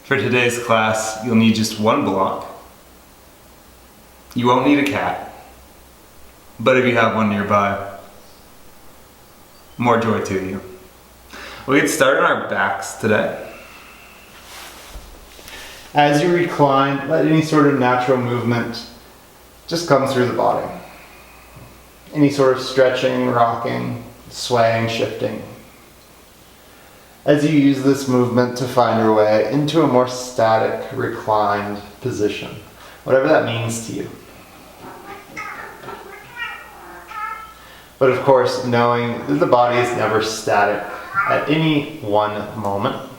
For today's class, you'll need just one block. You won't need a cat, but if you have one nearby, more joy to you. We'll get started on our backs today. As you recline, let any sort of natural movement just come through the body. Any sort of stretching, rocking, swaying, shifting. As you use this movement to find your way into a more static, reclined position, whatever that means to you. But of course, knowing that the body is never static at any one moment,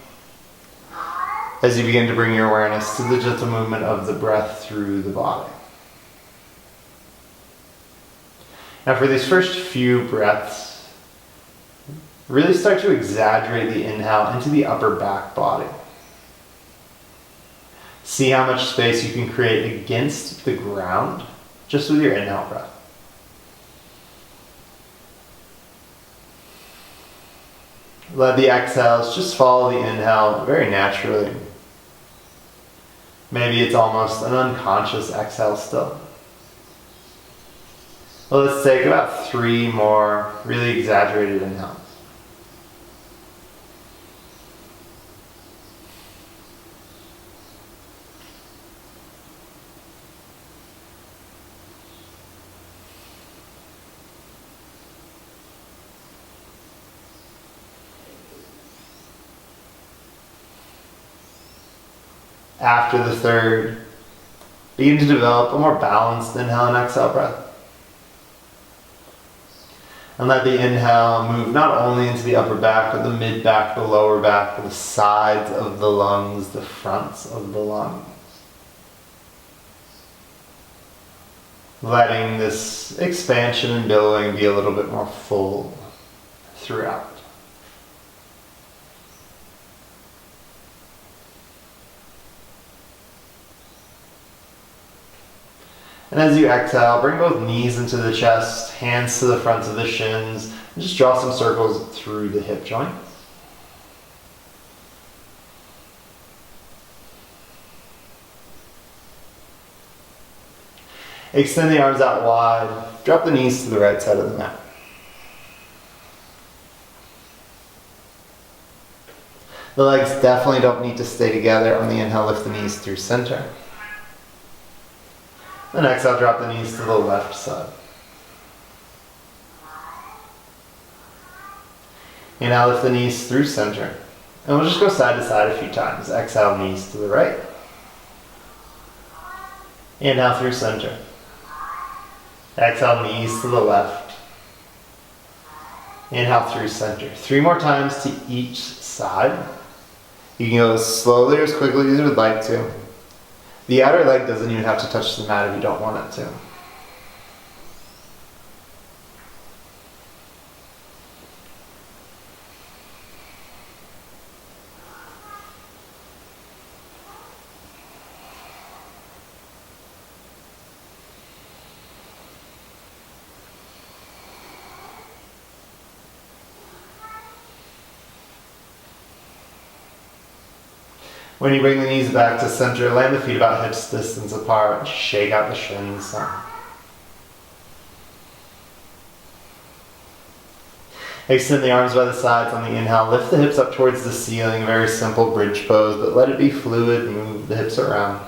as you begin to bring your awareness to the gentle movement of the breath through the body. Now for these first few breaths, really start to exaggerate the inhale into the upper back body. See how much space you can create against the ground just with your inhale breath. Let the exhales just follow the inhale very naturally. Maybe it's almost an unconscious exhale still. Well, let's take about 3 more really exaggerated inhales. After the third, begin to develop a more balanced inhale and exhale breath. And let the inhale move not only into the upper back, but the mid back, the lower back, the sides of the lungs, the fronts of the lungs. Letting this expansion and billowing be a little bit more full throughout. And as you exhale, bring both knees into the chest, hands to the fronts of the shins, and just draw some circles through the hip joints. Extend the arms out wide, drop the knees to the right side of the mat. The legs definitely don't need to stay together. On the inhale, lift the knees through center. Then exhale, drop the knees to the left side. Inhale, lift the knees through center. And we'll just go side to side a few times. Exhale, knees to the right. Inhale through center. Exhale, knees to the left. Inhale through center. 3 more times to each side. You can go as slowly or as quickly as you would like to. The outer leg doesn't even have to touch the mat if you don't want it to. When you bring the knees back to center, land the feet about hips distance apart, and shake out the shins. Extend the arms by the sides on the inhale, lift the hips up towards the ceiling, very simple bridge pose, but let it be fluid, move the hips around.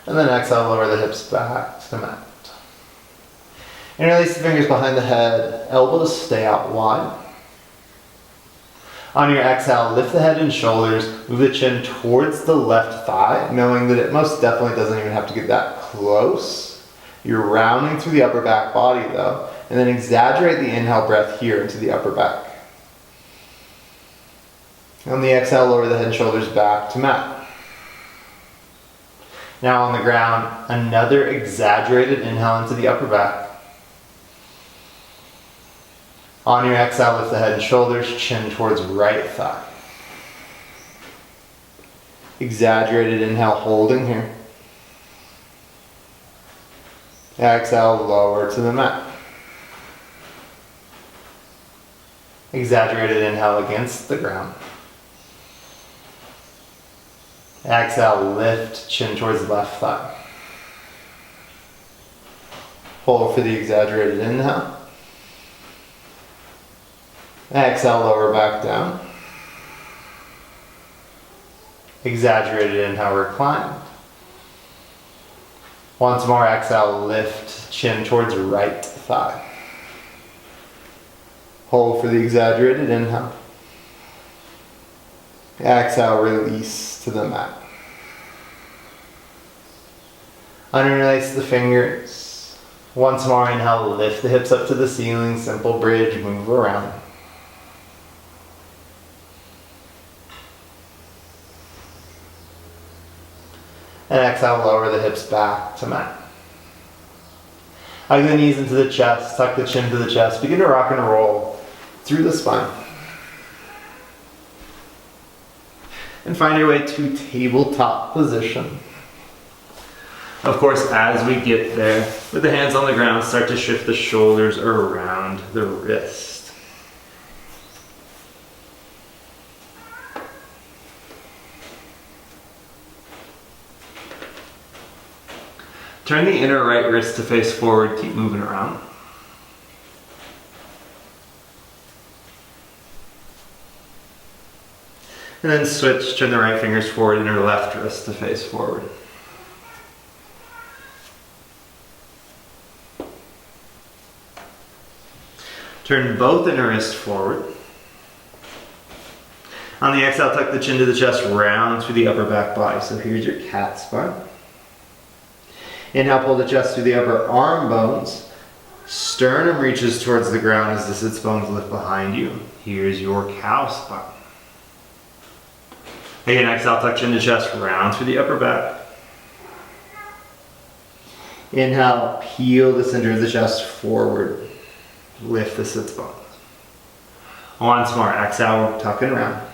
And then exhale, lower the hips back to the mat. Interlace the fingers behind the head, elbows stay out wide. On your exhale, lift the head and shoulders, move the chin towards the left thigh, knowing that it most definitely doesn't even have to get that close. You're rounding through the upper back body though, and then exaggerate the inhale breath here into the upper back. On the exhale, lower the head and shoulders back to mat. Now on the ground, another exaggerated inhale into the upper back. On your exhale, lift the head and shoulders, chin towards right thigh. Exaggerated inhale, holding here. Exhale, lower to the mat. Exaggerated inhale against the ground. Exhale, lift, chin towards the left thigh. Hold for the exaggerated inhale. Exhale, lower back down. Exaggerated inhale, recline. Once more, exhale, lift, chin towards right thigh. Hold for the exaggerated inhale. Exhale, release to the mat. Interlace the fingers. Once more, inhale, lift the hips up to the ceiling, simple bridge, move around. And exhale, lower the hips back to mat. Hug the knees into the chest, tuck the chin to the chest. Begin to rock and roll through the spine. And find your way to tabletop position. Of course, as we get there, with the hands on the ground, start to shift the shoulders around the wrist. Turn the inner right wrist to face forward, keep moving around. And then switch, turn the right fingers forward, inner left wrist to face forward. Turn both inner wrists forward. On the exhale, tuck the chin to the chest, round through the upper back body. So here's your cat spine. Inhale, pull the chest through the upper arm bones. Sternum reaches towards the ground as the sits bones lift behind you. Here's your cow spine. Again, exhale, tuck chin to chest, round through the upper back. Inhale, peel the center of the chest forward. Lift the sits bones. Once more, exhale, tuck and round.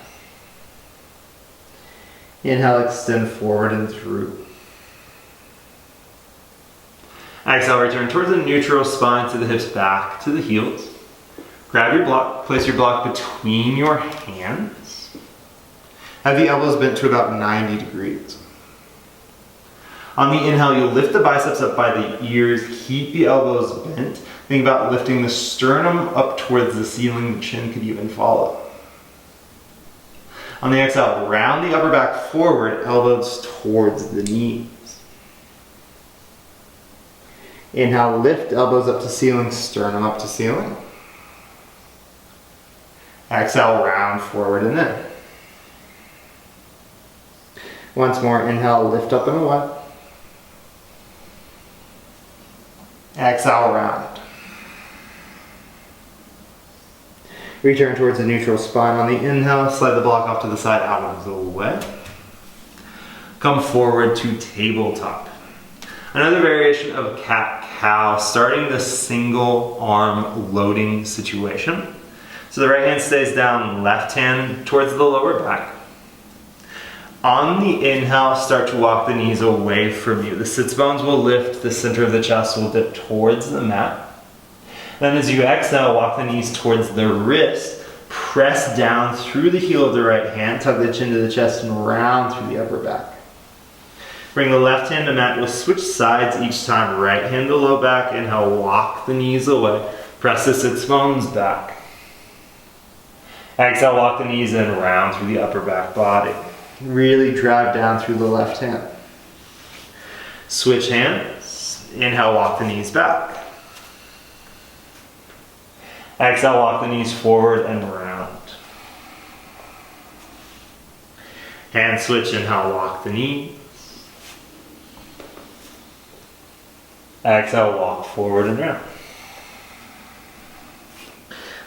Inhale, extend forward and through. Exhale, return towards the neutral spine to the hips, back to the heels. Grab your block, place your block between your hands. Have the elbows bent to about 90 degrees. On the inhale, you'll lift the biceps up by the ears, keep the elbows bent. Think about lifting the sternum up towards the ceiling, the chin could even follow. On the exhale, round the upper back forward, elbows towards the knees. Inhale, lift elbows up to ceiling, sternum up to ceiling. Exhale, round forward and in. Once more, inhale, lift up and away. Exhale, round. Return towards the neutral spine. On the inhale, slide the block off to the side, out of the way. Come forward to tabletop. Another variation of cat-cow, starting the single arm loading situation. So the right hand stays down, left hand towards the lower back. On the inhale, start to walk the knees away from you. The sits bones will lift, the center of the chest will dip towards the mat. Then as you exhale, walk the knees towards the wrist. Press down through the heel of the right hand, tuck the chin to the chest and round through the upper back. Bring the left hand to mat. You'll switch sides each time. Right hand to low back. Inhale, walk the knees away. Press the sits bones back. Exhale, walk the knees in, round through the upper back body. Really drive down through the left hand. Switch hands. Inhale, walk the knees back. Exhale, walk the knees forward and round. Hand switch, inhale, walk the knees. Exhale, walk forward and round.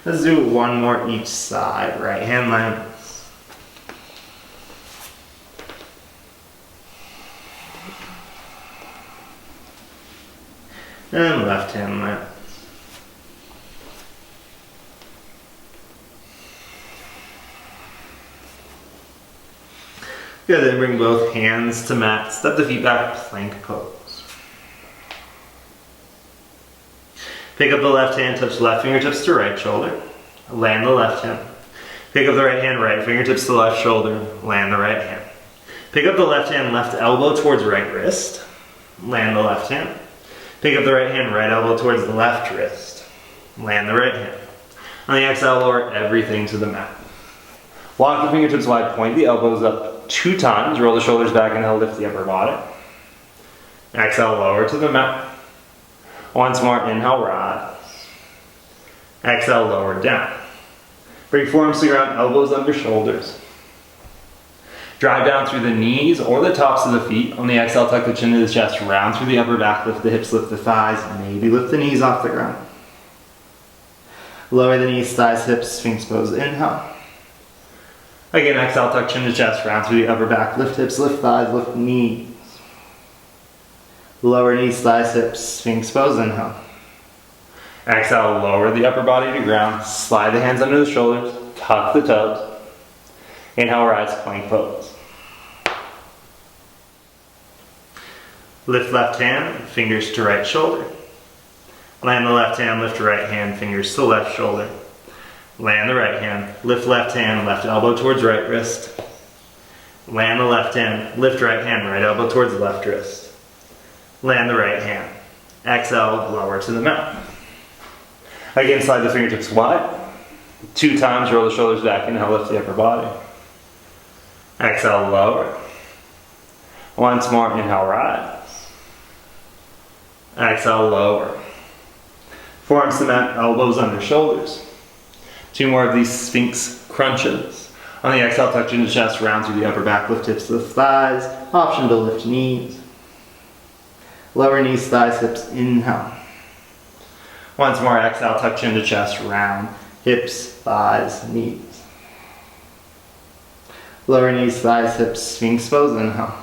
Let's do one more each side. Right hand lands. And left hand lands. Good, then bring both hands to mat. Step the feet back, plank pose. Pick up the left hand, touch left fingertips to right shoulder. Land the left hand. Pick up the right hand, right fingertips to left shoulder. Land the right hand. Pick up the left hand, left elbow towards right wrist. Land the left hand. Pick up the right hand, right elbow towards the left wrist. Land the right hand. On the exhale, lower everything to the mat. Walk the fingertips wide, point the elbows up 2 times, roll the shoulders back, and lift the upper body. Exhale, lower to the mat. Once more, inhale, rise. Exhale, lower down. Bring forearms to the ground, elbows under shoulders. Drive down through the knees or the tops of the feet. On the exhale, tuck the chin to the chest, round through the upper back, lift the hips, lift the thighs, maybe lift the knees off the ground. Lower the knees, thighs, hips, Sphinx pose, inhale. Again, exhale, tuck chin to chest, round through the upper back, lift hips, lift thighs, lift knees. Lower knees, thighs, hips, Sphinx pose, inhale. Exhale, lower the upper body to ground, slide the hands under the shoulders, tuck the toes. Inhale, rise, plank pose. Lift left hand, fingers to right shoulder. Land the left hand, lift right hand, fingers to left shoulder. Land the right hand, lift left hand, left elbow towards right wrist. Land the left hand, lift right hand, right elbow towards left wrist. Land the right hand. Exhale, lower to the mat. Again, slide the fingertips wide. 2 times, roll the shoulders back, inhale, lift the upper body. Exhale, lower. Once more, inhale, rise. Exhale, lower. Forearms to mat, elbows under shoulders. 2 more of these Sphinx crunches. On the exhale, tuck chin to chest, round through the upper back, lift hips to the thighs. Option to lift knees. Lower knees, thighs, hips, inhale. Once more, exhale, tuck chin to chest, round, hips, thighs, knees. Lower knees, thighs, hips, Sphinx pose, inhale.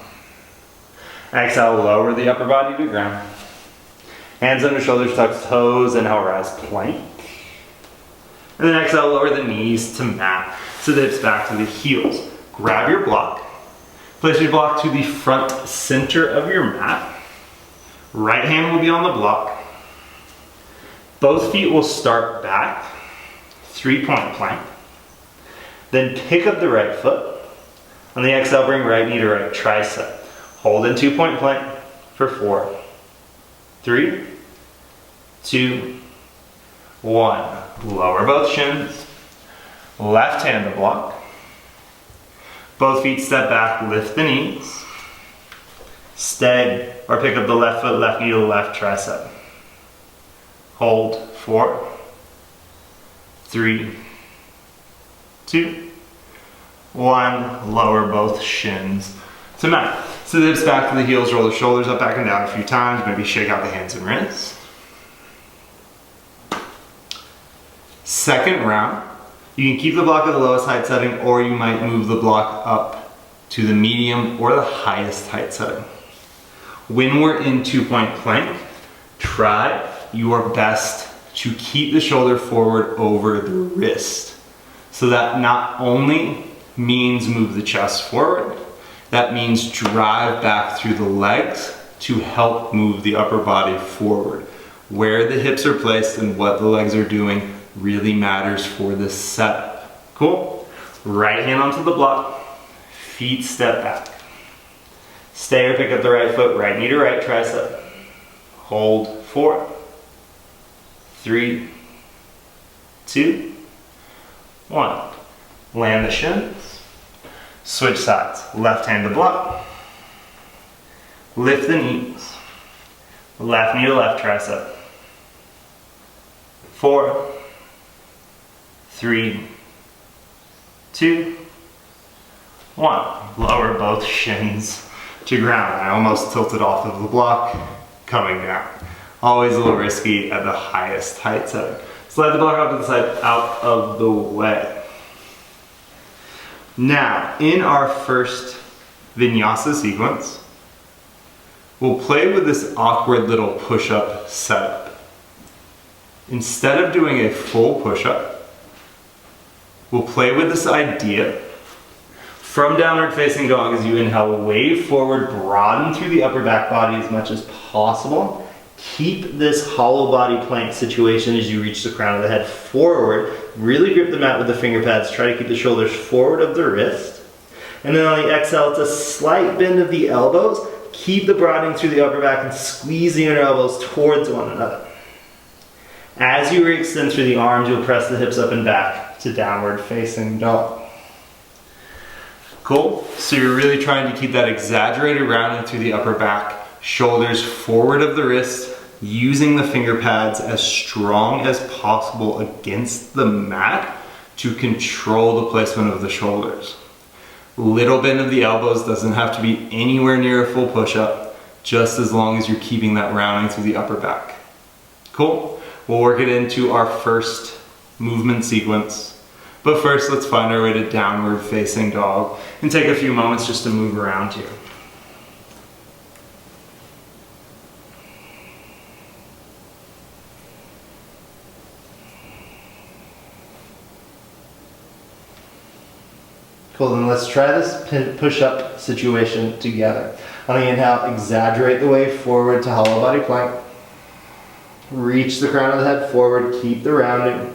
Exhale, lower the upper body to ground. Hands under shoulders, tuck toes, inhale, rise, plank. And then exhale, lower the knees to mat. So the hips back to the heels. Grab your block. Place your block to the front center of your mat. Right hand will be on the block. Both feet will start back. 3-point plank. Then pick up the right foot. On the exhale, bring right knee to right tricep. Hold in 2-point plank for 4, 3, 2, 1. Lower both shins. Left hand to block. Both feet step back, lift the knees. Stay or pick up the left foot, left knee to the left tricep. Hold 4, 3, 2, 1. Lower both shins to mat. So the hips back to the heels, roll the shoulders up, back and down a few times. Maybe shake out the hands and wrists. Second round, you can keep the block at the lowest height setting, or you might move the block up to the medium or the highest height setting. When we're in 2-point plank, try your best to keep the shoulder forward over the wrist. So that not only means move the chest forward, that means drive back through the legs to help move the upper body forward. Where the hips are placed and what the legs are doing really matters for this setup. Cool? Right hand onto the block, feet step back. Stay or pick up the right foot, right knee to right tricep. Hold 4, 3, 2, 1. Land the shins. Switch sides. Left hand to block. Lift the knees. Left knee to left tricep. 4, 3, 2, 1. Lower both shins to ground. I almost tilted off of the block, coming down. Always a little risky at the highest height setting. Slide the block out to the side, out of the way. Now, in our first vinyasa sequence, we'll play with this awkward little push-up setup. Instead of doing a full push-up, we'll play with this idea. From downward facing dog, as you inhale, wave forward, broaden through the upper back body as much as possible. Keep this hollow body plank situation as you reach the crown of the head forward. Really grip the mat with the finger pads. Try to keep the shoulders forward of the wrist. And then on the exhale, it's a slight bend of the elbows. Keep the broadening through the upper back and squeeze the inner elbows towards one another. As you re-extend through the arms, you'll press the hips up and back to downward facing dog. Cool. So you're really trying to keep that exaggerated rounding through the upper back. Shoulders forward of the wrist, using the finger pads as strong as possible against the mat to control the placement of the shoulders. Little bend of the elbows, doesn't have to be anywhere near a full push-up, just as long as you're keeping that rounding through the upper back. Cool. We'll work it into our first movement sequence. But first, let's find our way to downward facing dog and take a few moments just to move around here. Cool, then let's try this push-up situation together. On the inhale, exaggerate the way forward to hollow body plank. Reach the crown of the head forward, keep the rounding.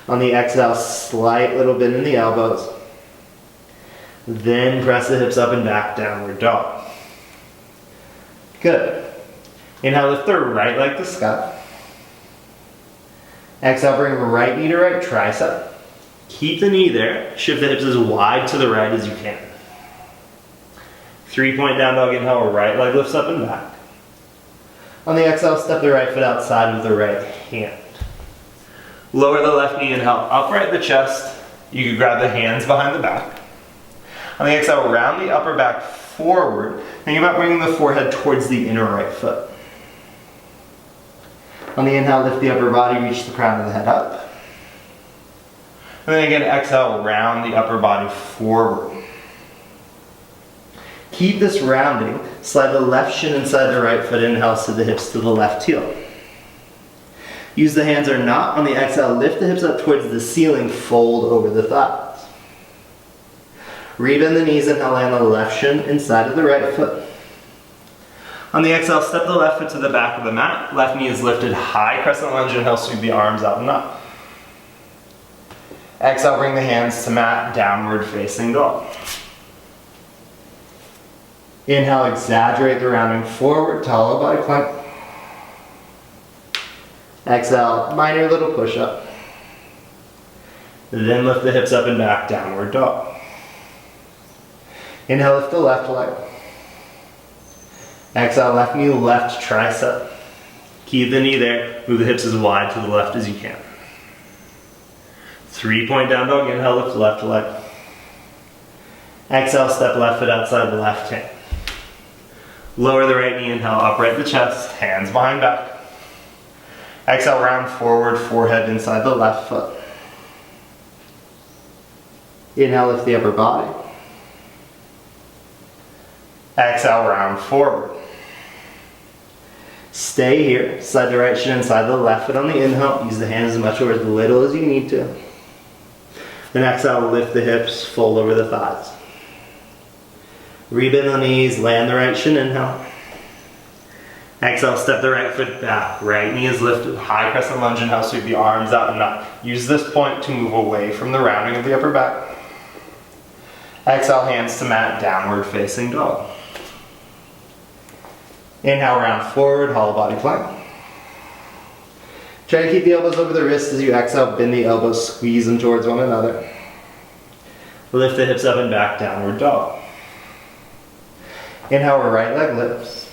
On the exhale, slight little bend in the elbows. Then press the hips up and back, downward dog. Good. Inhale, lift the right leg to sky. Exhale, bring right knee to right tricep. Keep the knee there. Shift the hips as wide to the right as you can. 3-point down dog. Inhale, right leg lifts up and back. On the exhale, step the right foot outside of the right hand. Lower the left knee, inhale, upright the chest. You can grab the hands behind the back. On the exhale, round the upper back forward. Think about bringing the forehead towards the inner right foot. On the inhale, lift the upper body, reach the crown of the head up. And then again, exhale, round the upper body forward. Keep this rounding. Slide the left shin inside the right foot. Inhale, sit the hips to the left heel. Use the hands or not. On the exhale, lift the hips up towards the ceiling, fold over the thighs. Rebend the knees, inhale, land the left shin inside of the right foot. On the exhale, step the left foot to the back of the mat. Left knee is lifted high, crescent lunge, inhale, sweep the arms out and up. Exhale, bring the hands to mat, downward facing dog. Inhale, exaggerate the rounding forward, hollow body plank. Exhale, minor little push-up. Then lift the hips up and back, downward dog. Inhale, lift the left leg. Exhale, left knee, left tricep. Keep the knee there, move the hips as wide to the left as you can. 3-point down dog, inhale, lift left leg. Exhale, step left foot outside the left hand. Lower the right knee, inhale, upright the chest, hands behind back. Exhale, round forward, forehead inside the left foot. Inhale, lift the upper body. Exhale, round forward. Stay here, slide the right shin inside the left foot on the inhale. Use the hands as much or as little as you need to. Then exhale, lift the hips, fold over the thighs. Rebend the knees, land the right shin, inhale. Exhale, step the right foot back. Right knee is lifted, high crescent lunge, inhale, sweep the arms out and up. Use this point to move away from the rounding of the upper back. Exhale, hands to mat, downward facing dog. Inhale, round forward, hollow body plank. Try to keep the elbows over the wrists as you exhale, bend the elbows, squeeze them towards one another. Lift the hips up and back, downward dog. Inhale, right leg lifts.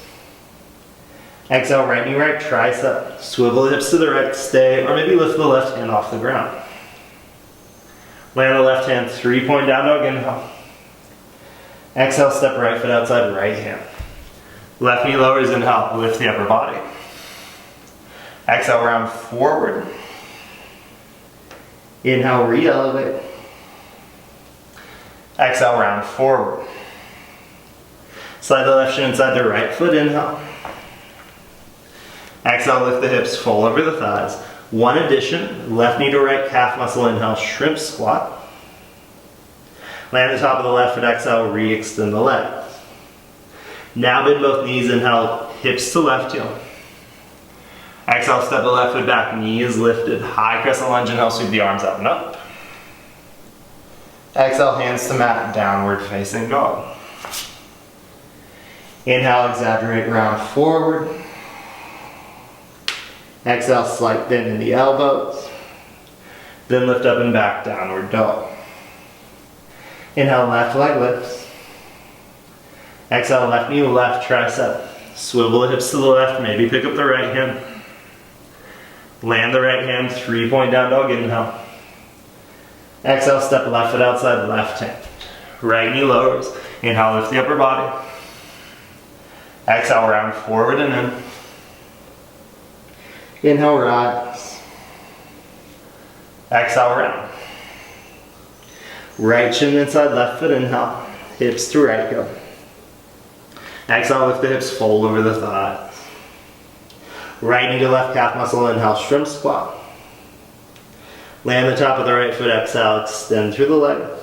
Exhale, right knee, right tricep. Swivel the hips to the right, stay, or maybe lift the left hand off the ground. Land the left hand, 3-point down dog, inhale. Exhale, step right foot outside right hand. Left knee lowers, inhale, lift the upper body. Exhale, round forward. Inhale, re-elevate. Exhale, round forward. Slide the left shin inside the right foot, inhale. Exhale, lift the hips, fold over the thighs. One addition, left knee to right calf muscle, inhale, shrimp squat. Land the top of the left foot, exhale, re-extend the legs. Now bend both knees, inhale, hips to left heel. Exhale, step the left foot back, knee is lifted. High crescent lunge, inhale, sweep the arms out and up. Exhale, hands to mat, downward facing dog. Inhale, exaggerate, round forward. Exhale, slight bend in the elbows. Then lift up and back, downward dog. Inhale, left leg lifts. Exhale, left knee, left tricep. Swivel the hips to the left, maybe pick up the right hand. Land the right hand, 3-point down dog, inhale. Exhale, step left foot outside, left hand. Right knee lowers. Inhale, lift the upper body. Exhale, round forward and in. Inhale, rise. Exhale, round. Right shin inside left foot, inhale. Hips to right go. Exhale, lift the hips, fold over the thighs. Right knee to left calf muscle, inhale, shrimp squat. Land the top of the right foot, exhale, extend through the leg.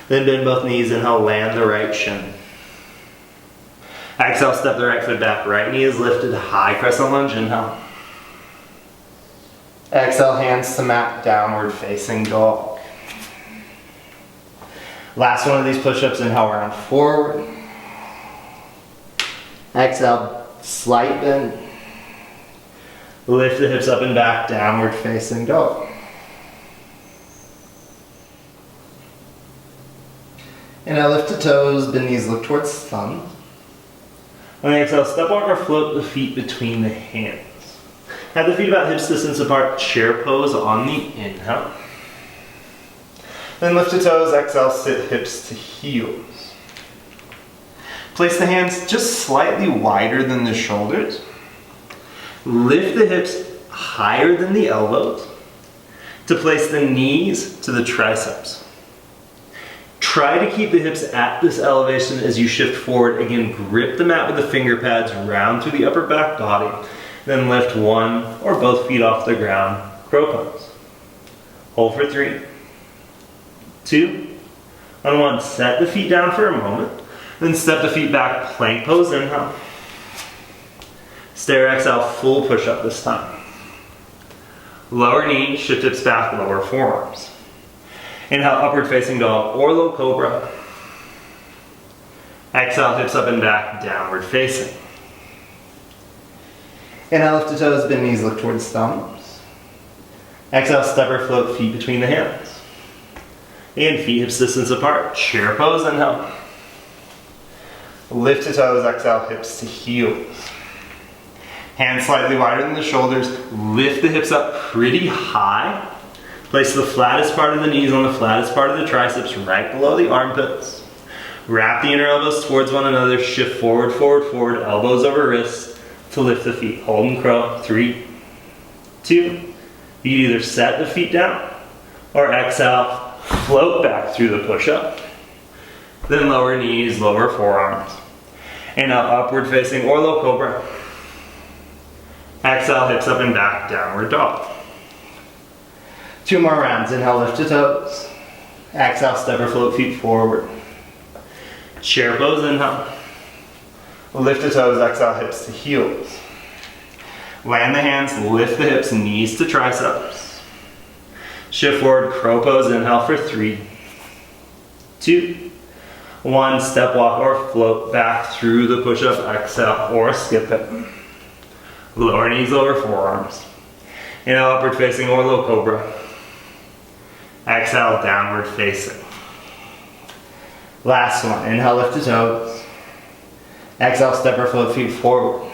Then bend both knees, inhale, land the right shin. Exhale, step the right foot back, right knee is lifted, high crescent lunge, inhale. Exhale, hands to mat, downward facing dog. Last one of these push-ups, inhale, round forward. Exhale, slight bend. Lift the hips up and back, downward facing dog. And now lift the toes, bend knees, look towards thumb. On the exhale, step walk or float the feet between the hands. Have the feet about hips distance apart, chair pose on the inhale. Then lift the toes, exhale, sit hips to heels. Place the hands just slightly wider than the shoulders. Lift the hips higher than the elbows to place the knees to the triceps. Try to keep the hips at this elevation as you shift forward. Again, grip the mat with the finger pads, round through the upper back body. Then lift one or both feet off the ground, crow pose. Hold for 3, 2, on 1. Set the feet down for a moment. Then step the feet back, plank pose, inhale. Stair exhale, full push up this time. Lower knee, shift hips back, lower forearms. Inhale, upward facing dog or low cobra. Exhale, hips up and back, downward facing. Inhale, lift the toes, bend knees, look towards thumbs. Exhale, step or float feet between the hands. And feet hips distance apart, chair pose, inhale. Lift the toes, exhale, hips to heels. Hands slightly wider than the shoulders. Lift the hips up pretty high. Place the flattest part of the knees on the flattest part of the triceps, right below the armpits. Wrap the inner elbows towards one another. Shift forward, forward, forward. Elbows over wrists to lift the feet. Hold and crow. 3, 2. You can either set the feet down or exhale, float back through the push-up. Then lower knees, lower forearms. And now upward facing or low cobra. Exhale, hips up and back, downward dog. 2 more rounds. Inhale, lift the toes. Exhale, step or float feet forward. Chair pose, inhale. Lift the toes, exhale, hips to heels. Land the hands, lift the hips, knees to triceps. Shift forward, crow pose, inhale for 3, 2, 1. Step walk or float back through the push-up, exhale, or skip it. Lower knees, lower forearms. Inhale, upward facing or low cobra. Exhale, downward facing. Last one. Inhale, lift the toes. Exhale, step or float feet forward.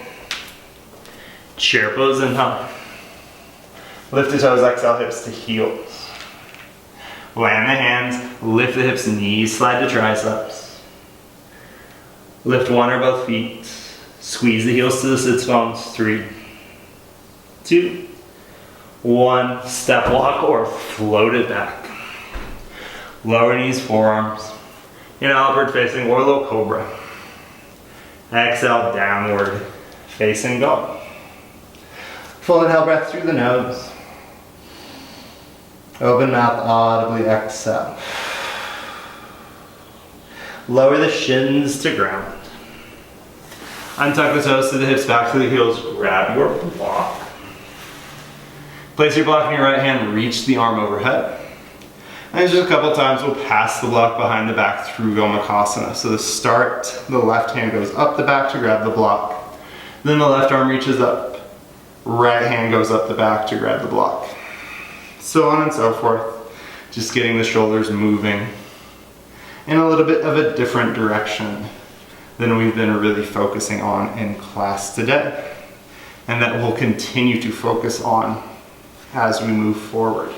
Chair pose, inhale. Lift the toes, exhale, hips to heels. Land the hands, lift the hips, knees slide to triceps. Lift one or both feet. Squeeze the heels to the sits bones. 3, 2, 1. Step walk or float it back. Lower knees, forearms. Inhale, upward facing or low cobra. Exhale, downward facing dog. Full inhale breath through the nose. Open mouth, audibly exhale. Lower the shins to ground. Untuck the toes to the hips, back to the heels, grab your block. Place your block in your right hand, reach the arm overhead. And just a couple times we'll pass the block behind the back through Gomukhasana. So to start, the left hand goes up the back to grab the block. Then the left arm reaches up. Right hand goes up the back to grab the block. So on and so forth. Just getting the shoulders moving in a little bit of a different direction than we've been really focusing on in class today. And that we'll continue to focus on as we move forward.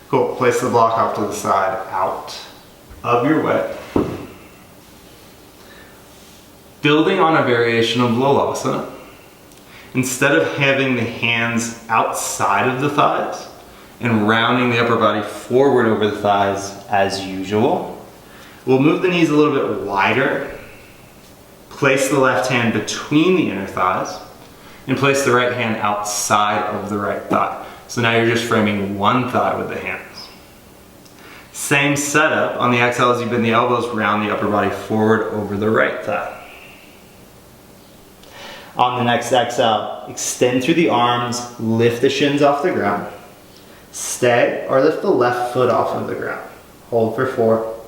Cool, place the block off to the side, out of your way. Building on a variation of Lolasana, instead of having the hands outside of the thighs and rounding the upper body forward over the thighs as usual, we'll move the knees a little bit wider, place the left hand between the inner thighs, and place the right hand outside of the right thigh. So now you're just framing one thigh with the hands. Same setup on the exhale as you bend the elbows, round the upper body forward over the right thigh. On the next exhale, extend through the arms, lift the shins off the ground. Stay or lift the left foot off of the ground. Hold for 4,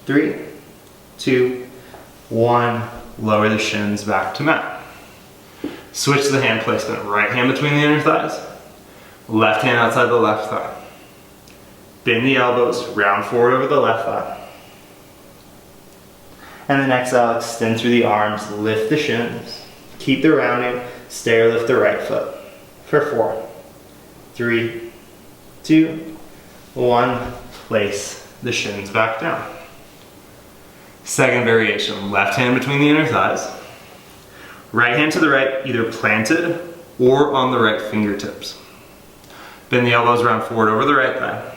3, 2, 1. Lower the shins back to mat. Switch the hand placement. Right hand between the inner thighs. Left hand outside the left thigh. Bend the elbows, round forward over the left thigh. And then exhale, extend through the arms, lift the shins. Keep the rounding, stay or lift the right foot. For 4, 3, 2, 1. Place the shins back down. Second variation, left hand between the inner thighs. Right hand to the right, either planted or on the right fingertips. Bend the elbows, round forward over the right thigh.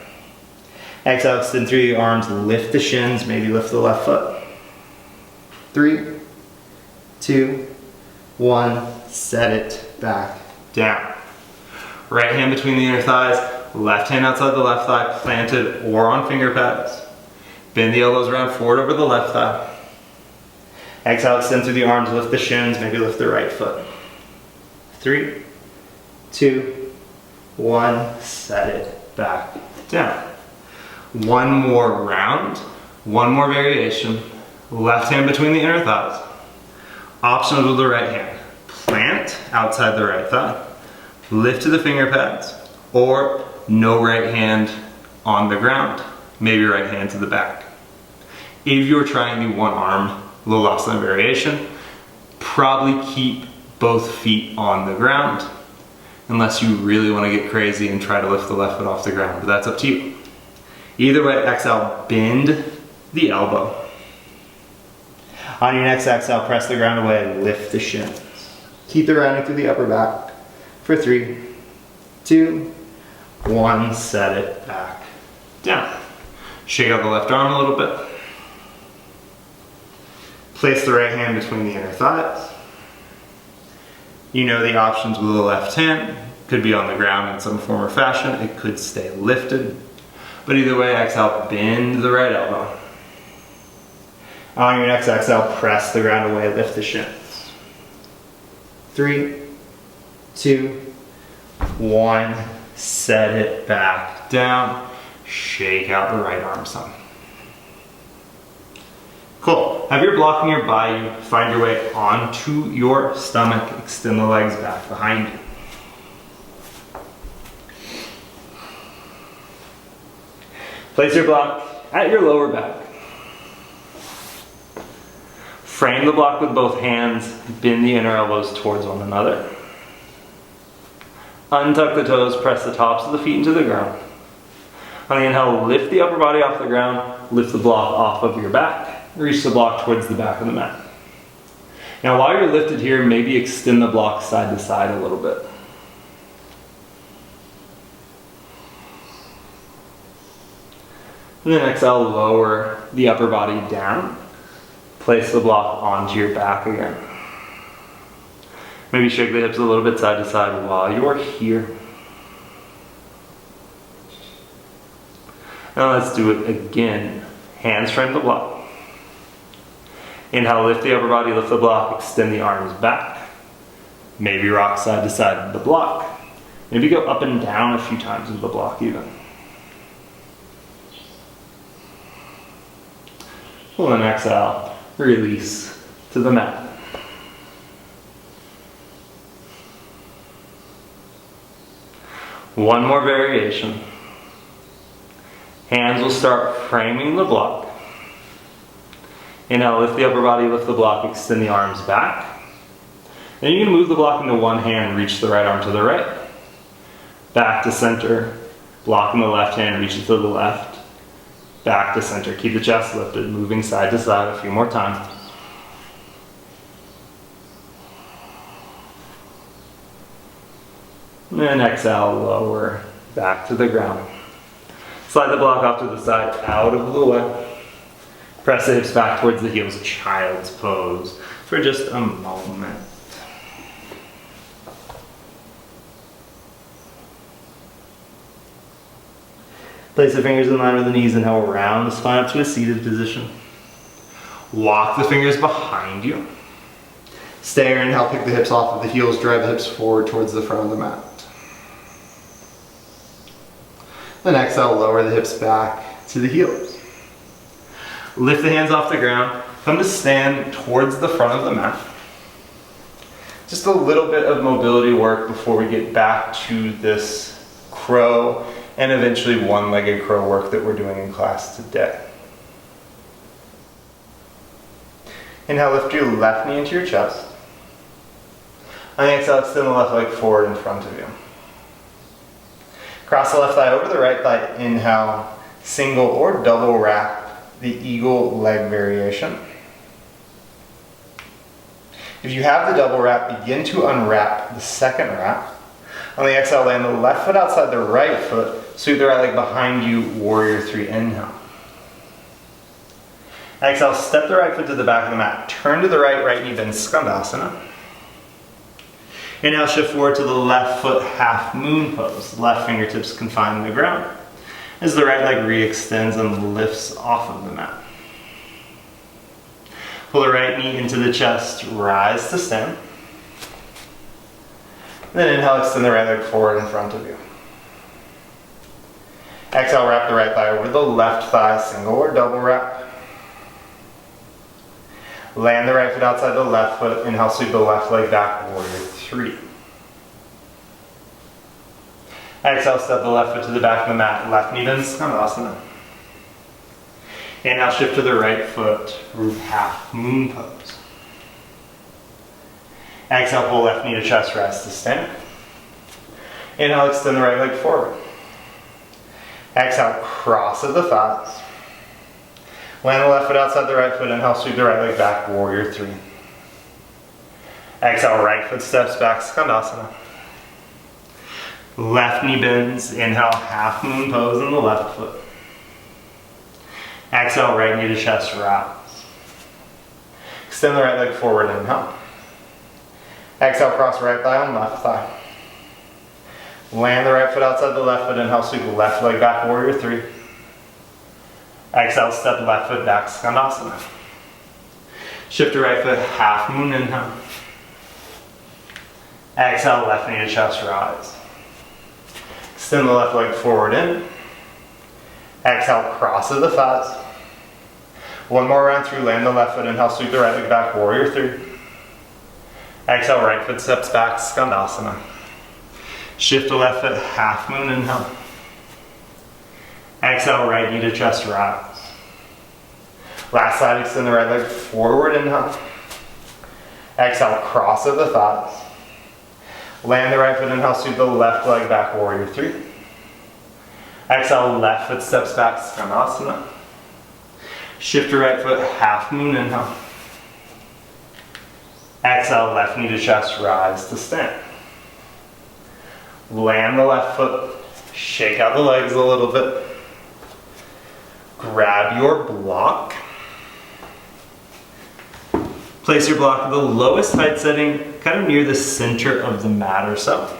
Exhale, extend through the arms, lift the shins, maybe lift the left foot. 3, 2, 1. Set it back down. Right hand between the inner thighs, left hand outside the left thigh, planted or on finger pads. Bend the elbows round forward over the left thigh. Exhale, extend through the arms, lift the shins, maybe lift the right foot. 3, 2, 1. Set it back down. One more round, one more variation. Left hand between the inner thighs. Optional with the right hand. Plant outside the right thigh. Lift to the finger pads, or no right hand on the ground. Maybe right hand to the back. If you're trying the one arm Lolasana variation, probably keep both feet on the ground, unless you really want to get crazy and try to lift the left foot off the ground, but that's up to you. Either way, exhale, bend the elbow. On your next exhale, press the ground away, lift the shins. Keep the rounding through the upper back. For 3, 2, 1. Set it back down. Shake out the left arm a little bit. Place the right hand between the inner thighs. You know the options with the left hand. Could be on the ground in some form or fashion. It could stay lifted. But either way, exhale, bend the right elbow. On your next exhale, press the ground away, lift the shins. 3, 2, 1. Set it back down. Shake out the right arm some. Cool. Have your block nearby you. Find your way onto your stomach. Extend the legs back behind you. Place your block at your lower back. Frame the block with both hands. Bend the inner elbows towards one another. Untuck the toes. Press the tops of the feet into the ground. On the inhale, lift the upper body off the ground. Lift the block off of your back. Reach the block towards the back of the mat. Now while you're lifted here, maybe extend the block side to side a little bit. And then exhale, lower the upper body down. Place the block onto your back again. Maybe shake the hips a little bit side to side while you're here. Now let's do it again. Hands frame the block. Inhale, lift the upper body, lift the block, extend the arms back. Maybe rock side to side of the block. Maybe go up and down a few times with the block even. Pull and exhale, release to the mat. One more variation. Hands will start framing the block. Inhale, lift the upper body, lift the block, extend the arms back. Then you're going to move the block into one hand, reach the right arm to the right. Back to center, block in the left hand, reach it to the left. Back to center, keep the chest lifted, moving side to side a few more times. And then exhale, lower, back to the ground. Slide the block off to the side, out of the way. Press the hips back towards the heels, child's pose, for just a moment. Place the fingers in line with the knees and now round the spine up to a seated position. Walk the fingers behind you. Stay here, inhale, pick the hips off of the heels, drive the hips forward towards the front of the mat. Then exhale, lower the hips back to the heels. Lift the hands off the ground. Come to stand towards the front of the mat. Just a little bit of mobility work before we get back to this crow and eventually one-legged crow work that we're doing in class today. Inhale, lift your left knee into your chest. On the exhale, extend the left leg forward in front of you. Cross the left thigh over the right thigh. Inhale, single or double wrap the eagle leg variation. If you have the double wrap, begin to unwrap the second wrap. On the exhale, land the left foot outside the right foot, sweep the right leg behind you, warrior three, inhale. Exhale, step the right foot to the back of the mat, turn to the right, right knee bends, skandasana. Inhale, shift forward to the left foot, half moon pose. Left fingertips confine the ground as the right leg re-extends and lifts off of the mat. Pull the right knee into the chest, rise to stand. Then inhale, extend the right leg forward in front of you. Exhale, wrap the right thigh over the left thigh, single or double wrap. Land the right foot outside the left foot. Inhale, sweep the left leg back, warrior three. Exhale, step the left foot to the back of the mat, left knee bends, skandasana. Inhale, shift to the right foot, half moon pose. Exhale, pull left knee to chest, rise to stand. Inhale, extend the right leg forward. Exhale, cross of the thighs. Land the left foot outside the right foot. Inhale, sweep the right leg back, warrior three. Exhale, right foot steps back, skandasana. Left knee bends. Inhale, half moon pose in the left foot. Exhale, right knee to chest, rise. Extend the right leg forward, inhale. Exhale, cross right thigh on left thigh. Land the right foot outside the left foot. Inhale, sweep the left leg back, warrior three. Exhale, step left foot back, skandasana. Shift to right foot, half moon, inhale. Exhale, left knee to chest, rise. Extend the left leg forward in. Exhale, cross of the thighs. One more round through, land the left foot, inhale, sweep the right leg back, warrior three. Exhale, right foot steps back, skandasana. Shift the left foot, half moon, inhale. Exhale, right knee to chest, rise. Last side, extend the right leg forward, inhale. Exhale, cross of the thighs. Land the right foot, inhale, sweep the left leg back, warrior three. Exhale, left foot steps back, skandasana. Shift your right foot, half moon, inhale. Exhale, left knee to chest, rise to stand. Land the left foot, shake out the legs a little bit. Grab your block. Place your block at the lowest height setting, kind of near the center of the mat or so.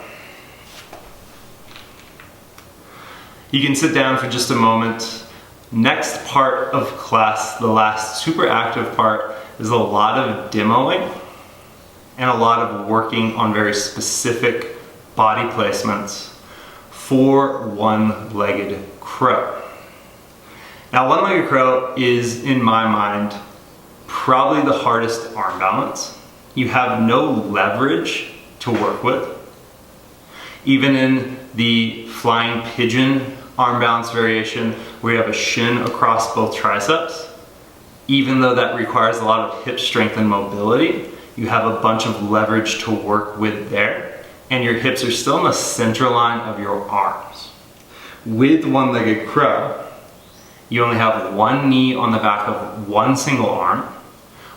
You can sit down for just a moment. Next part of class, the last super active part, is a lot of demoing and a lot of working on very specific body placements for one-legged crow. Now, one-legged crow is, in my mind, probably the hardest arm balance. You have no leverage to work with. Even in the flying pigeon arm balance variation, where you have a shin across both triceps, even though that requires a lot of hip strength and mobility, you have a bunch of leverage to work with there, and your hips are still in the center line of your arms. With one-legged crow, you only have one knee on the back of one single arm,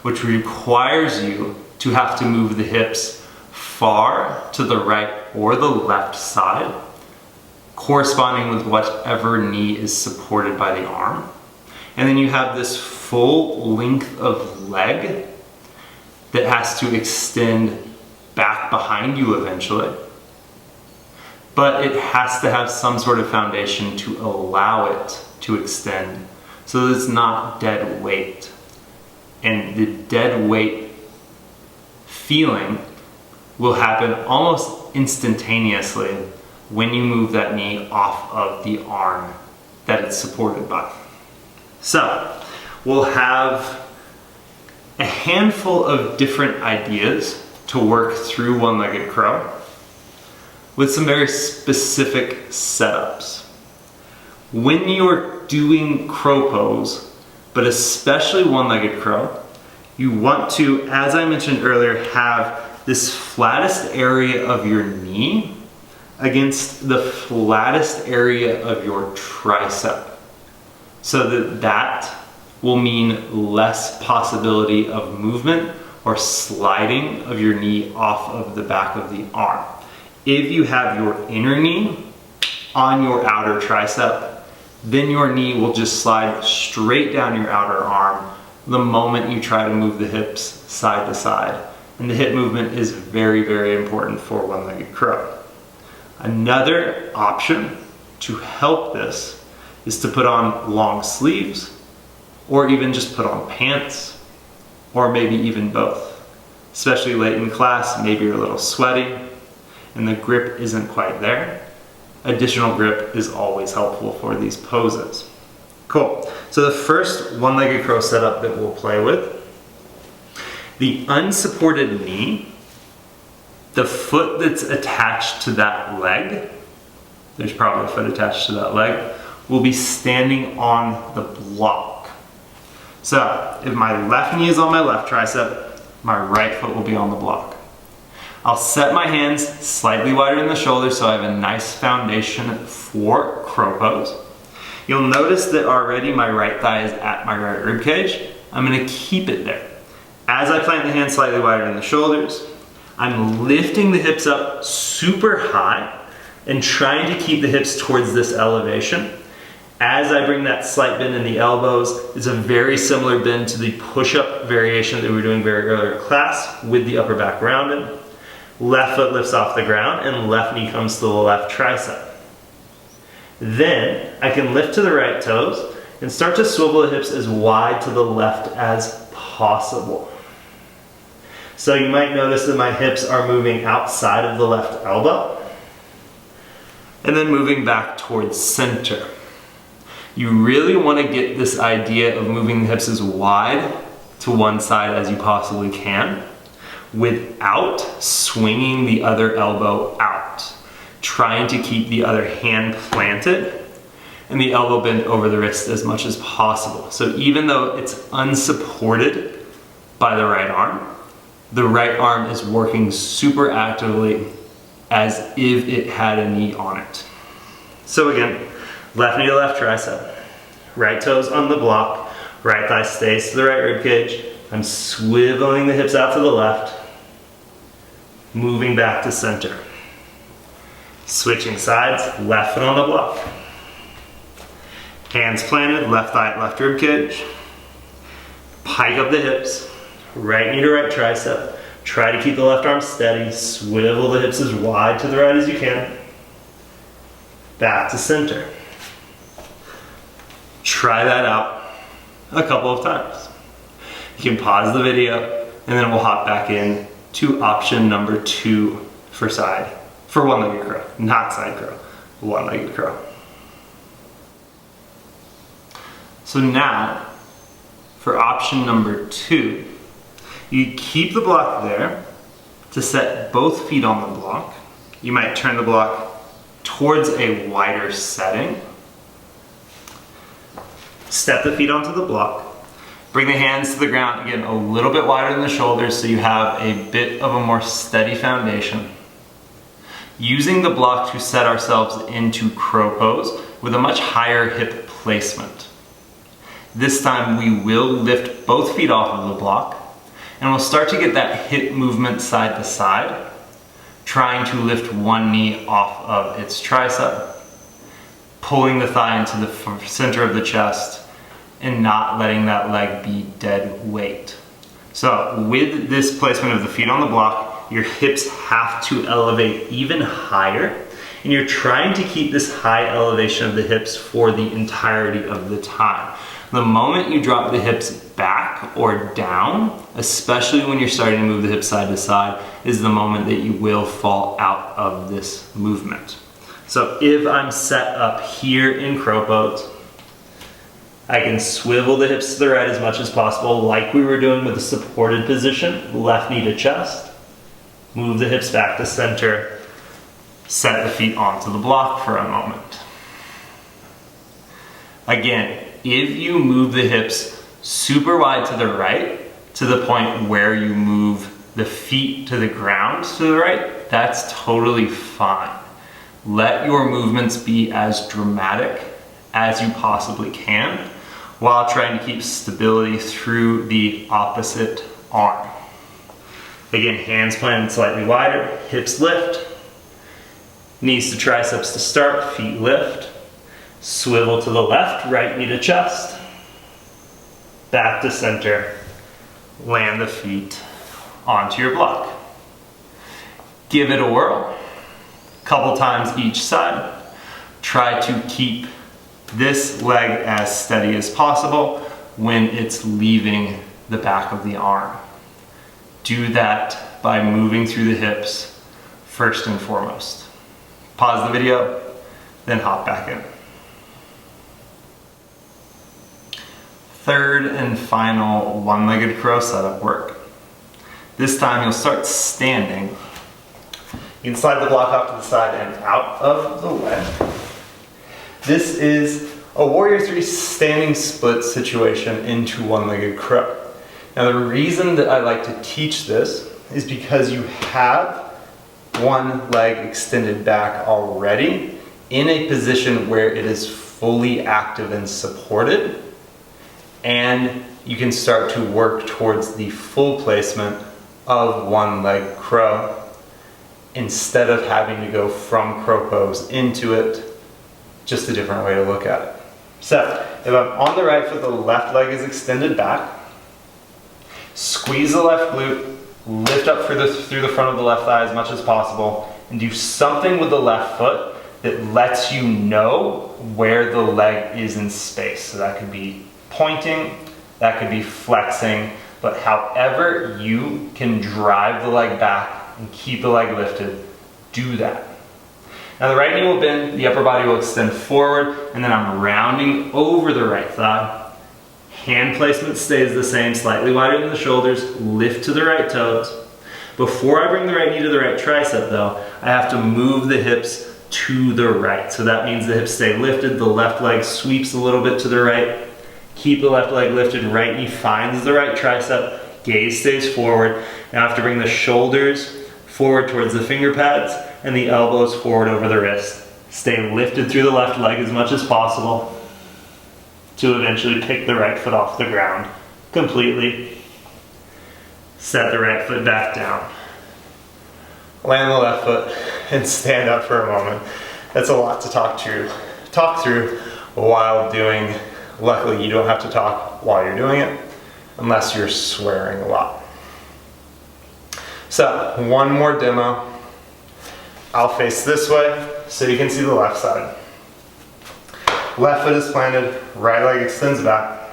which requires you to have to move the hips far to the right or the left side, corresponding with whatever knee is supported by the arm. And then you have this full length of leg that has to extend back behind you eventually. But it has to have some sort of foundation to allow it to extend so that it's not dead weight. And the dead weight feeling will happen almost instantaneously when you move that knee off of the arm that it's supported by. So we'll have a handful of different ideas to work through one-legged crow with some very specific setups. When you're doing crow pose, but especially one-legged crow, you want to, as I mentioned earlier, have this flattest area of your knee against the flattest area of your tricep, so that that will mean less possibility of movement or sliding of your knee off of the back of the arm. If you have your inner knee on your outer tricep, then your knee will just slide straight down your outer arm the moment you try to move the hips side to side. And the hip movement is very, very important for one-legged crow. Another option to help this is to put on long sleeves, or even just put on pants, or maybe even both. Especially late in class, maybe you're a little sweaty and the grip isn't quite there. Additional grip is always helpful for these poses. Cool. So the first one-legged crow setup that we'll play with, the unsupported knee, the foot that's attached to that leg, there's probably a foot attached to that leg, will be standing on the block. So if my left knee is on my left tricep, my right foot will be on the block. I'll set my hands slightly wider in the shoulders so I have a nice foundation for crow pose. You'll notice that already my right thigh is at my right rib cage. I'm going to keep it there. As I plant the hands slightly wider in the shoulders, I'm lifting the hips up super high and trying to keep the hips towards this elevation. As I bring that slight bend in the elbows, it's a very similar bend to the push-up variation that we were doing very earlier in class with the upper back rounded. Left foot lifts off the ground and left knee comes to the left tricep. Then I can lift to the right toes and start to swivel the hips as wide to the left as possible. So you might notice that my hips are moving outside of the left elbow and then moving back towards center. You really want to get this idea of moving the hips as wide to one side as you possibly can without swinging the other elbow out. Trying to keep the other hand planted and the elbow bent over the wrist as much as possible. So even though it's unsupported by the right arm is working super actively as if it had a knee on it. So again, left knee to left tricep, right toes on the block, right thigh stays to the right rib cage. I'm swiveling the hips out to the left, moving back to center. Switching sides, left foot on the block. Hands planted, left thigh at left rib cage. Pike up the hips, right knee to right tricep. Try to keep the left arm steady, swivel the hips as wide to the right as you can. Back to center. Try that out a couple of times. You can pause the video and then we'll hop back in to option number 2 for one-legged crow, not side crow, one-legged crow. So now, for option number 2, you keep the block there to set both feet on the block. You might turn the block towards a wider setting. Step the feet onto the block. Bring the hands to the ground, again, a little bit wider than the shoulders so you have a bit of a more steady foundation. Using the block to set ourselves into crow pose with a much higher hip placement. This time we will lift both feet off of the block and we'll start to get that hip movement side to side, trying to lift one knee off of its tricep, pulling the thigh into the center of the chest, and not letting that leg be dead weight. So with this placement of the feet on the block, your hips have to elevate even higher, and you're trying to keep this high elevation of the hips for the entirety of the time. The moment you drop the hips back or down, especially when you're starting to move the hips side to side, is the moment that you will fall out of this movement. So if I'm set up here in crow pose, I can swivel the hips to the right as much as possible, like we were doing with the supported position, left knee to chest, move the hips back to center, set the feet onto the block for a moment. Again, if you move the hips super wide to the right, to the point where you move the feet to the ground to the right, that's totally fine. Let your movements be as dramatic as you possibly can while trying to keep stability through the opposite arm. Again, hands planted slightly wider, hips lift, knees to triceps to start, feet lift, swivel to the left, right knee to chest, back to center, land the feet onto your block. Give it a whirl, couple times each side. Try to keep this leg as steady as possible when it's leaving the back of the arm. Do that by moving through the hips first and foremost. Pause the video, then hop back in. Third and final one-legged crow setup work. This time you'll start standing. You can slide the block off to the side and out of the way. This is a Warrior 3 standing split situation into one-legged crow. Now the reason that I like to teach this is because you have one leg extended back already in a position where it is fully active and supported, and you can start to work towards the full placement of one-leg crow instead of having to go from crow pose into it. Just a different way to look at it. So, if I'm on the right foot, the left leg is extended back. Squeeze the left glute, lift up through the front of the left thigh as much as possible, and do something with the left foot that lets you know where the leg is in space. So that could be pointing, that could be flexing, but however you can drive the leg back and keep the leg lifted, do that. Now the right knee will bend, the upper body will extend forward, and then I'm rounding over the right thigh. Hand placement stays the same, slightly wider than the shoulders, lift to the right toes. Before I bring the right knee to the right tricep though, I have to move the hips to the right. So that means the hips stay lifted, the left leg sweeps a little bit to the right, keep the left leg lifted, right knee finds the right tricep, gaze stays forward. Now I have to bring the shoulders forward towards the finger pads and the elbows forward over the wrist. Stay lifted through the left leg as much as possible to eventually pick the right foot off the ground completely. Set the right foot back down. Land the left foot and stand up for a moment. That's a lot to talk through while doing. Luckily, you don't have to talk while you're doing it unless you're swearing a lot. So, one more demo. I'll face this way so you can see the left side. Left foot is planted, right leg extends back.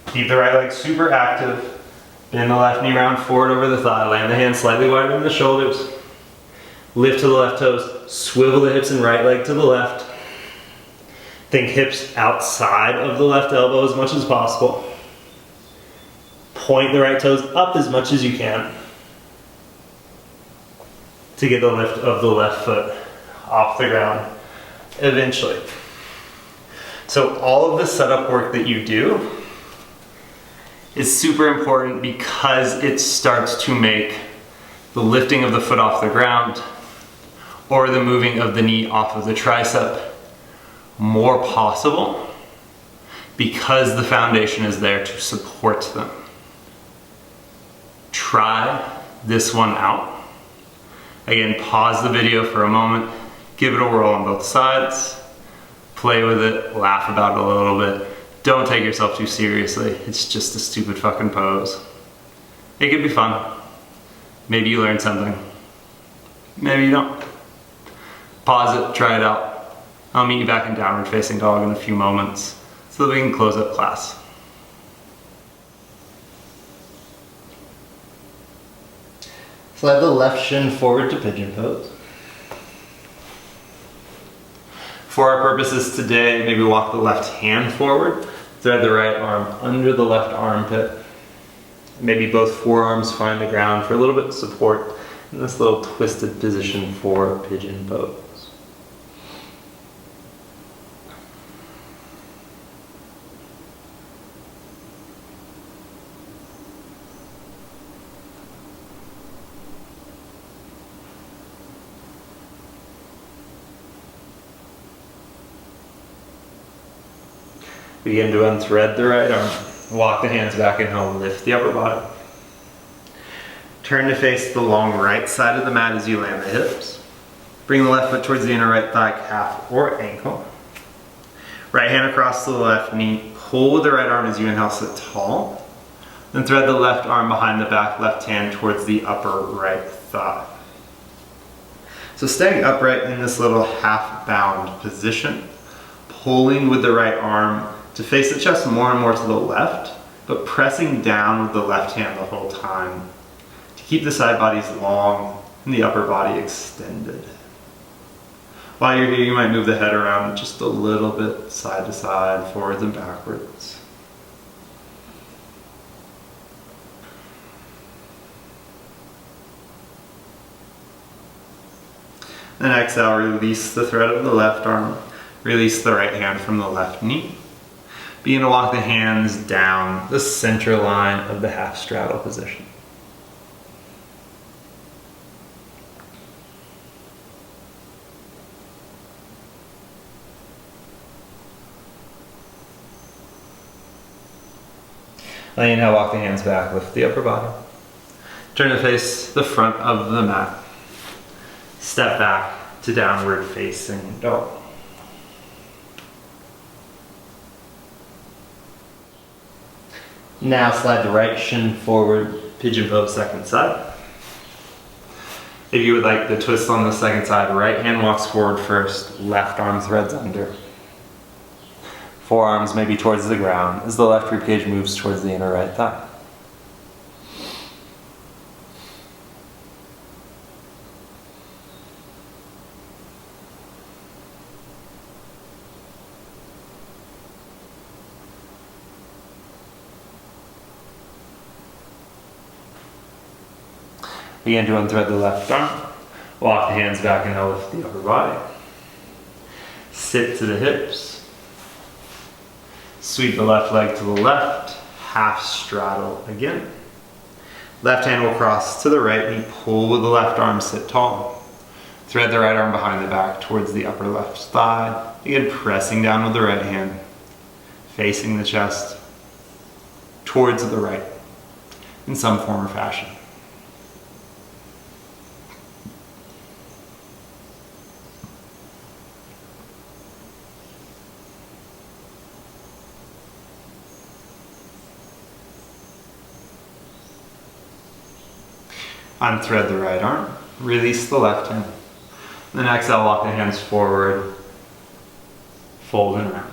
Keep the right leg super active. Bend the left knee round forward over the thigh. Land the hands slightly wider than the shoulders. Lift to the left toes. Swivel the hips and right leg to the left. Think hips outside of the left elbow as much as possible. Point the right toes up as much as you can to get the lift of the left foot off the ground eventually. So all of the setup work that you do is super important because it starts to make the lifting of the foot off the ground or the moving of the knee off of the tricep more possible because the foundation is there to support them. Try this one out. Again, pause the video for a moment, give it a whirl on both sides, play with it, laugh about it a little bit. Don't take yourself too seriously. It's just a stupid fucking pose. It could be fun. Maybe you learn something. Maybe you don't. Pause it, try it out. I'll meet you back in downward facing dog in a few moments so that we can close up class. Slide the left shin forward to pigeon pose. For our purposes today, maybe walk the left hand forward, thread the right arm under the left armpit. Maybe both forearms find the ground for a little bit of support in this little twisted position for pigeon pose. Begin to unthread the right arm. Walk the hands back and help lift the upper body. Turn to face the long right side of the mat as you land the hips. Bring the left foot towards the inner right thigh, calf, or ankle. Right hand across to the left knee. Pull with the right arm as you inhale, sit tall. Then thread the left arm behind the back, left hand towards the upper right thigh. So staying upright in this little half bound position, pulling with the right arm to face the chest more and more to the left, but pressing down with the left hand the whole time to keep the side bodies long and the upper body extended. While you're here, you might move the head around just a little bit, side to side, forwards and backwards. Then exhale, release the thread of the left arm, release the right hand from the left knee. Begin to walk the hands down the center line of the half straddle position. Then inhale, walk the hands back, lift the upper body. Turn to face the front of the mat. Step back to downward facing dog. Now slide the right shin forward, pigeon pose second side. If you would like the twist on the second side, right hand walks forward first, left arm threads under. Forearms maybe towards the ground as the left ribcage moves towards the inner right thigh. Begin to unthread the left arm. Walk the hands back and lift the upper body. Sit to the hips. Sweep the left leg to the left. Half straddle again. Left hand will cross to the right knee. Pull with the left arm, sit tall. Thread the right arm behind the back towards the upper left thigh. Again, pressing down with the right hand. Facing the chest towards the right in some form or fashion. Unthread the right arm, release the left hand. Then exhale, walk the hands forward folding around.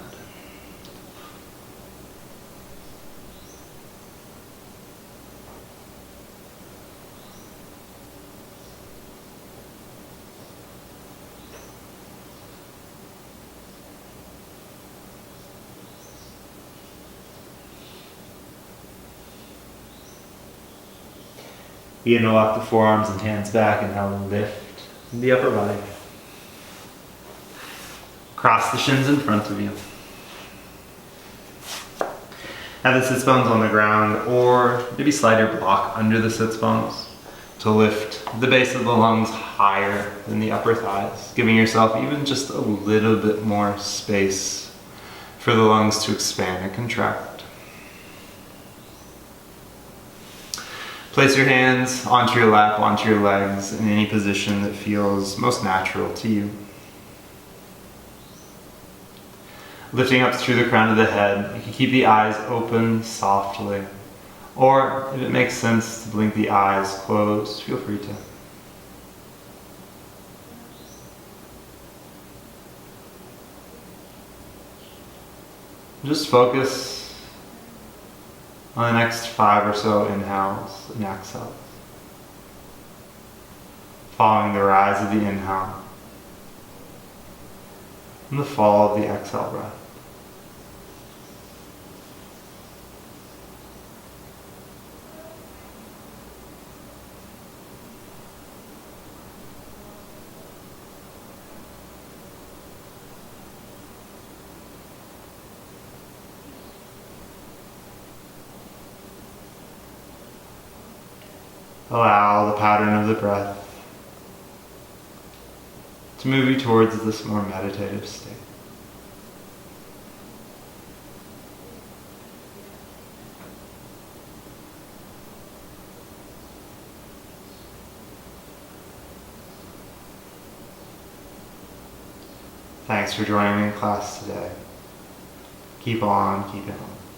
Begin to walk the forearms and hands back and now lift the upper body. Cross the shins in front of you. Have the sits bones on the ground, or maybe slide your block under the sits bones to lift the base of the lungs higher than the upper thighs, giving yourself even just a little bit more space for the lungs to expand and contract. Place your hands onto your lap, onto your legs, in any position that feels most natural to you. Lifting up through the crown of the head, you can keep the eyes open softly. Or, if it makes sense to blink the eyes closed, feel free to. Just focus on the next 5 or so inhales and exhales. Following the rise of the inhale and the fall of the exhale breath. Allow the pattern of the breath to move you towards this more meditative state. Thanks for joining me in class today. Keep on keeping on.